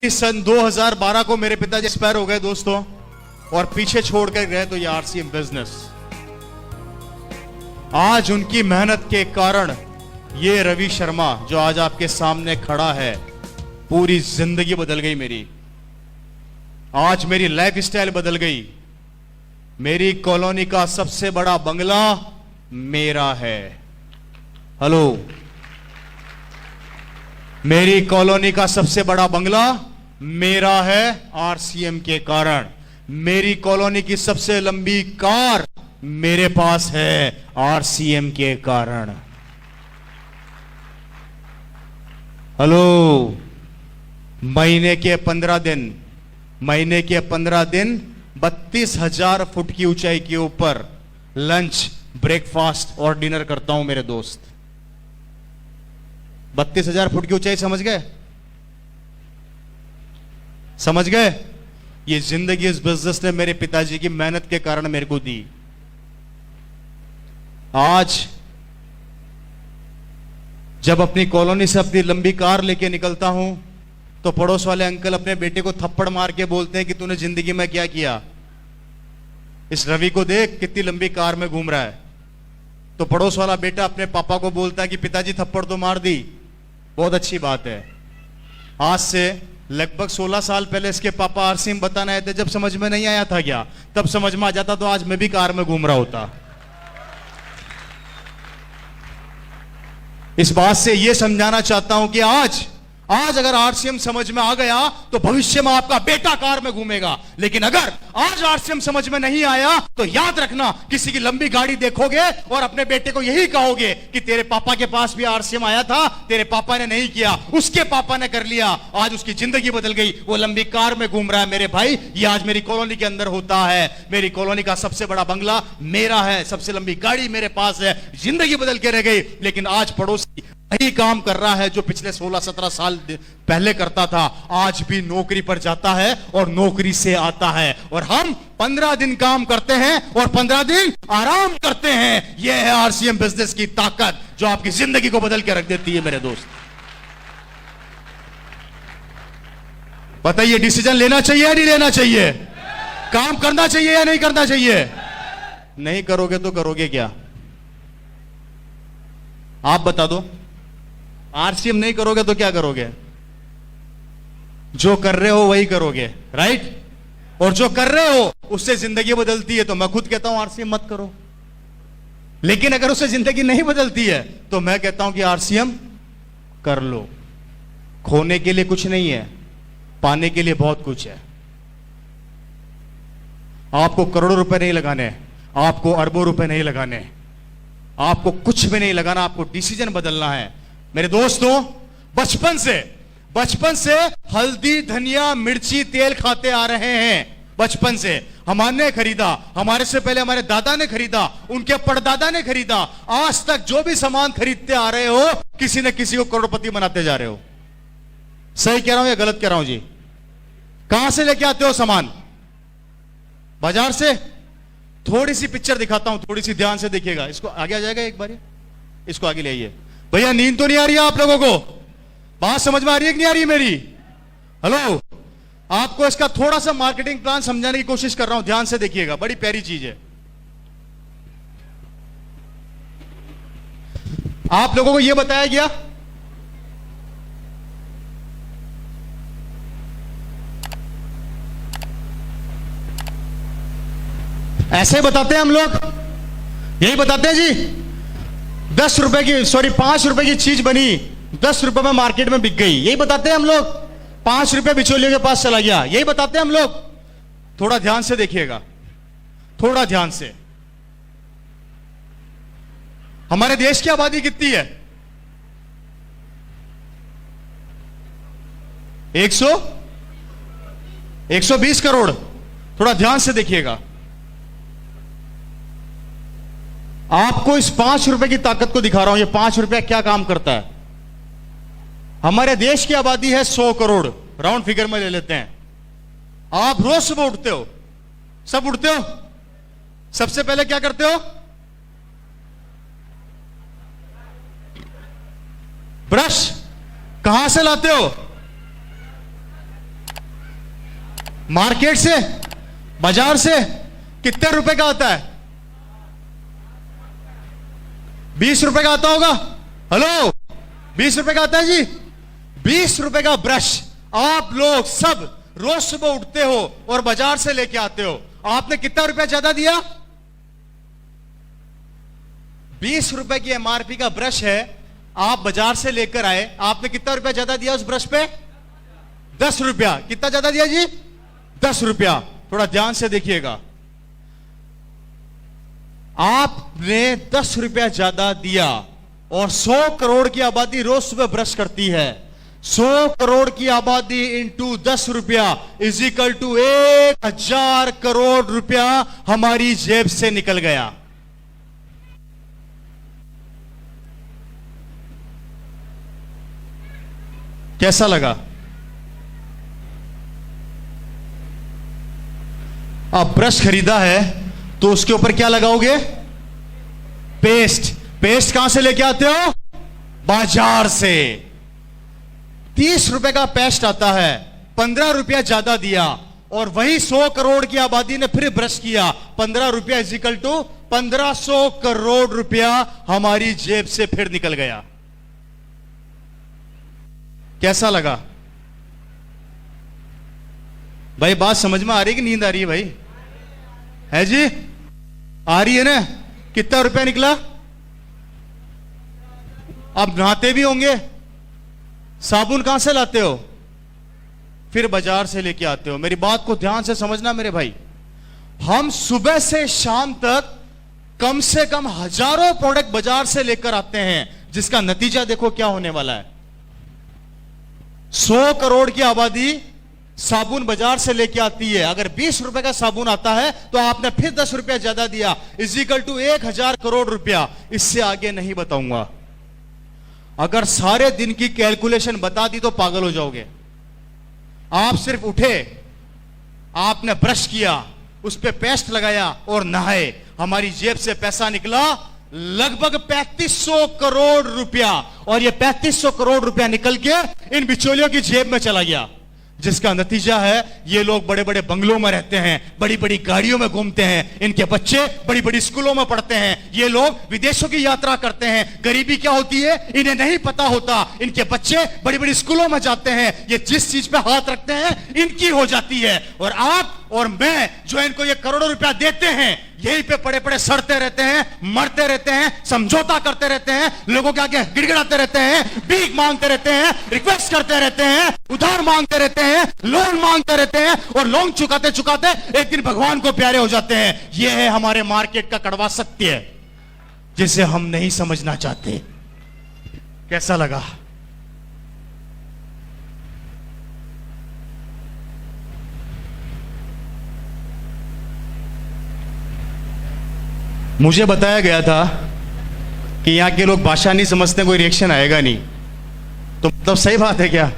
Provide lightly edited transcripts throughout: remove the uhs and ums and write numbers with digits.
सन 2012 को मेरे पिताजी एक्सपायर हो गए दोस्तों, और पीछे छोड़कर गए तो ये आरसीएम बिजनेस। आज उनकी मेहनत के कारण ये रवि शर्मा जो आज आपके सामने खड़ा है, पूरी जिंदगी बदल गई मेरी। आज मेरी लाइफ स्टाइल बदल गई। मेरी कॉलोनी का सबसे बड़ा बंगला मेरा है। हेलो, मेरी कॉलोनी का सबसे बड़ा बंगला मेरा है आरसीएम के कारण। मेरी कॉलोनी की सबसे लंबी कार मेरे पास है आरसीएम के कारण। हेलो, महीने के 15 दिन 32,000 फुट की ऊंचाई के ऊपर लंच, ब्रेकफास्ट और डिनर करता हूं मेरे दोस्त। 32,000 फुट की ऊंचाई समझ गए? समझ गए? ये जिंदगी इस बिजनेस ने मेरे पिताजी की मेहनत के कारण मेरे को दी। आज जब अपनी कॉलोनी से अपनी लंबी कार लेके निकलता हूं तो पड़ोस वाले अंकल अपने बेटे को थप्पड़ मार के बोलते हैं कि तूने जिंदगी में क्या किया, इस रवि को देख कितनी लंबी कार में घूम रहा है। तो पड़ोस वाला बेटा अपने पापा को बोलता है कि पिताजी थप्पड़ तो मार दी, बहुत अच्छी बात है। आज से लगभग 16 साल पहले इसके पापा आरसीएम बताने आए थे। जब समझ में नहीं आया था क्या, तब समझ में आ जाता तो आज मैं भी कार में घूम रहा होता। इस बात से यह समझाना चाहता हूं कि आज अगर आरसीएम समझ में आ गया तो भविष्य में आपका बेटा कार में घूमेगा। लेकिन अगर आज आरसीएम समझ में नहीं आया तो याद रखना, किसी की लंबी गाड़ी देखोगे और अपने बेटे को यही कहोगे कि तेरे पापा के पास भी आरसीएम आया था, तेरे पापा ने नहीं किया, उसके पापा ने कर लिया, आज उसकी जिंदगी बदल गई, वो लंबी कार में घूम रहा है। मेरे भाई, ये आज मेरी कॉलोनी के अंदर होता है। मेरी कॉलोनी का सबसे बड़ा बंगला मेरा है, सबसे लंबी गाड़ी मेरे पास है। जिंदगी बदल के रह गई। लेकिन आज पड़ोसी वही काम कर रहा है जो पिछले 16-17 साल पहले करता था। आज भी नौकरी पर जाता है और नौकरी से आता है। और हम 15 दिन काम करते हैं और 15 दिन आराम करते हैं। यह है आरसीएम बिजनेस की ताकत, जो आपकी जिंदगी को बदल के रख देती है मेरे दोस्त। बताइए, डिसीजन लेना चाहिए या नहीं लेना चाहिए? काम करना चाहिए या नहीं करना चाहिए? नहीं करोगे तो करोगे क्या? आप बता दो। आरसीएम नहीं करोगे तो क्या करोगे? जो कर रहे हो वही करोगे, राइट? और जो कर रहे हो उससे जिंदगी बदलती है तो मैं खुद कहता हूं आरसीएम मत करो। लेकिन अगर उससे जिंदगी नहीं बदलती है तो मैं कहता हूं कि आरसीएम कर लो। खोने के लिए कुछ नहीं है, पाने के लिए बहुत कुछ है। आपको करोड़ों रुपए नहीं लगाने, आपको अरबों रुपए नहीं लगाने, आपको कुछ भी नहीं लगाना, आपको डिसीजन बदलना है। मेरे दोस्तों, बचपन से हल्दी, धनिया, मिर्ची, तेल खाते आ रहे हैं। बचपन से हमने खरीदा, हमारे से पहले हमारे दादा ने खरीदा, उनके परदादा ने खरीदा। आज तक जो भी सामान खरीदते आ रहे हो, किसी न किसी को करोड़पति बनाते जा रहे हो। सही कह रहा हूं या गलत कह रहा हूं जी? कहां से लेके आते हो सामान? बाजार से। थोड़ी सी पिक्चर दिखाता हूं, थोड़ी सी ध्यान से देखिएगा। इसको आगे आ जाएगा एक बार, इसको आगे ले आइए। भैया, नींद तो नहीं आ रही है आप लोगों को? बात समझ में आ रही है कि नहीं आ रही मेरी? हेलो, आपको इसका थोड़ा सा मार्केटिंग प्लान समझाने की कोशिश कर रहा हूं, ध्यान से देखिएगा। बड़ी प्यारी चीज है। आप लोगों को यह बताया गया ऐसे बताते हैं हम लोग, यही बताते हैं जी। 5 रुपए की चीज बनी, 10 रुपए में मार्केट में बिक गई, यही बताते हैं हम लोग। 5 रुपए बिचौलियों के पास चला गया, यही बताते हैं हम लोग। थोड़ा ध्यान से देखिएगा, थोड़ा ध्यान से। हमारे देश की आबादी कितनी है? 120 करोड़। थोड़ा ध्यान से देखिएगा। आपको इस 5 रुपए की ताकत को दिखा रहा हूं। ये 5 रुपया क्या काम करता है? हमारे देश की आबादी है 100 करोड़, राउंड फिगर में ले लेते हैं। आप रोज सुबह उठते हो, सब उठते हो, सबसे पहले क्या करते हो? ब्रश कहां से लाते हो? मार्केट से, बाजार से कितने रुपए का आता है? 20 रुपए का आता होगा। हेलो, 20 रुपए का आता है जी। 20 रुपए का ब्रश आप लोग सब रोज सुबह उठते हो और बाजार से लेके आते हो। आपने कितना रुपया ज्यादा दिया? 20 रुपए की एमआरपी का ब्रश है, आप बाजार से लेकर आए, आपने कितना रुपया ज्यादा दिया उस ब्रश पे? 10 रुपया। कितना ज्यादा दिया जी? 10 रुपया। थोड़ा ध्यान से देखिएगा, आपने 10 रुपया ज्यादा दिया और 100 करोड़ की आबादी रोज सुबह ब्रश करती है। 100 करोड़ की आबादी इंटू 10 रुपया इज इक्वल टू 1000 करोड़ रुपया हमारी जेब से निकल गया। कैसा लगा? आप ब्रश खरीदा है तो उसके ऊपर क्या लगाओगे? पेस्ट। पेस्ट कहां से लेके आते हो? बाजार से। 30 रुपए का पेस्ट आता है, 15 रुपया ज्यादा दिया और वही 100 करोड़ की आबादी ने फिर ब्रश किया। 15 रुपया इजिकल टू 1500 करोड़ रुपया हमारी जेब से फिर निकल गया। कैसा लगा भाई? बात समझ में आ रही है कि नींद आ रही है भाई? है जी? आ रही है ना? कितना रुपया निकला? आप नहाते भी होंगे, साबुन कहां से लाते हो? फिर बाजार से लेके आते हो। मेरी बात को ध्यान से समझना मेरे भाई, हम सुबह से शाम तक कम से कम हजारों प्रोडक्ट बाजार से लेकर आते हैं, जिसका नतीजा देखो क्या होने वाला है। 100 करोड़ की आबादी साबुन बाजार से लेके आती है। अगर 20 रुपए का साबुन आता है तो आपने फिर 10 रुपया ज्यादा दिया, इजिकल टू 1000 करोड़ रुपया। इससे आगे नहीं बताऊंगा। अगर सारे दिन की कैलकुलेशन बता दी तो पागल हो जाओगे। आप सिर्फ उठे, आपने ब्रश किया, उस पे पेस्ट लगाया और नहाए, हमारी जेब से पैसा निकला लगभग 3500 करोड़ रुपया। और ये 3500 करोड़ रुपया निकल के इन बिचौलियों की जेब में चला गया, जिसका नतीजा है ये लोग बड़े बड़े बंगलों में रहते हैं, बड़ी बड़ी गाड़ियों में घूमते हैं, इनके बच्चे बड़ी बड़ी स्कूलों में पढ़ते हैं, ये लोग विदेशों की यात्रा करते हैं। गरीबी क्या होती है इन्हें नहीं पता होता। इनके बच्चे बड़ी बड़ी स्कूलों में जाते हैं, ये जिस चीज पे हाथ रखते हैं इनकी हो जाती है। और आप और मैं जो इनको ये करोड़ों रुपया देते हैं, यहीं पे पड़े पड़े सड़ते रहते हैं, मरते रहते हैं, समझौता करते रहते हैं, लोगों के आगे गिड़गिड़ाते रहते हैं, भीख मांगते रहते हैं, रिक्वेस्ट करते रहते हैं, उधार मांगते रहते हैं, लोन मांगते रहते हैं और लोन चुकाते चुकाते एक दिन भगवान को प्यारे हो जाते हैं। यह है हमारे मार्केट का कड़वा सत्य, जिसे हम नहीं समझना चाहते। कैसा लगा? मुझे बताया गया था कि यहां के लोग भाषा नहीं समझते, कोई रिएक्शन आएगा नहीं, तो मतलब सही बात है क्या?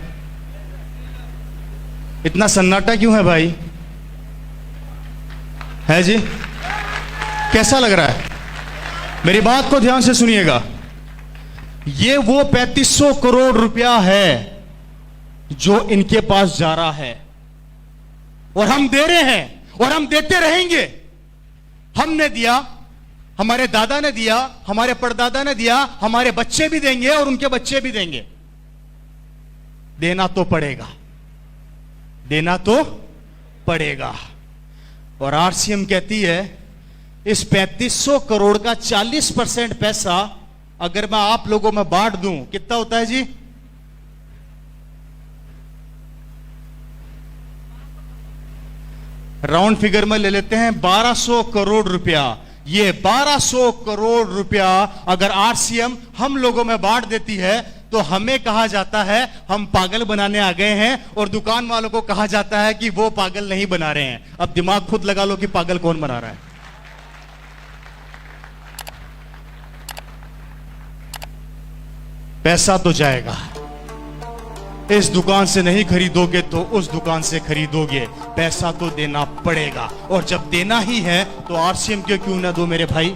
इतना सन्नाटा क्यों है भाई? है जी? कैसा लग रहा है? मेरी बात को ध्यान से सुनिएगा। ये वो 3500 करोड़ रुपया है जो इनके पास जा रहा है और हम दे रहे हैं और हम देते रहेंगे। हमने दिया, हमारे दादा ने दिया, हमारे परदादा ने दिया, हमारे बच्चे भी देंगे और उनके बच्चे भी देंगे। देना तो पड़ेगा, देना तो पड़ेगा। और आरसीएम कहती है इस 3500 करोड़ का 40% पैसा अगर मैं आप लोगों में बांट दूं, कितना होता है जी? राउंड फिगर में ले लेते हैं 1200 करोड़ रुपया। ये 1200 करोड़ रुपया अगर आरसीएम हम लोगों में बांट देती है तो हमें कहा जाता है हम पागल बनाने आ गए हैं, और दुकान वालों को कहा जाता है कि वो पागल नहीं बना रहे हैं। अब दिमाग खुद लगा लो कि पागल कौन बना रहा है। पैसा तो जाएगा, इस दुकान से नहीं खरीदोगे तो उस दुकान से खरीदोगे, पैसा तो देना पड़ेगा। और जब देना ही है तो आरसीएम क्यों ना दो मेरे भाई?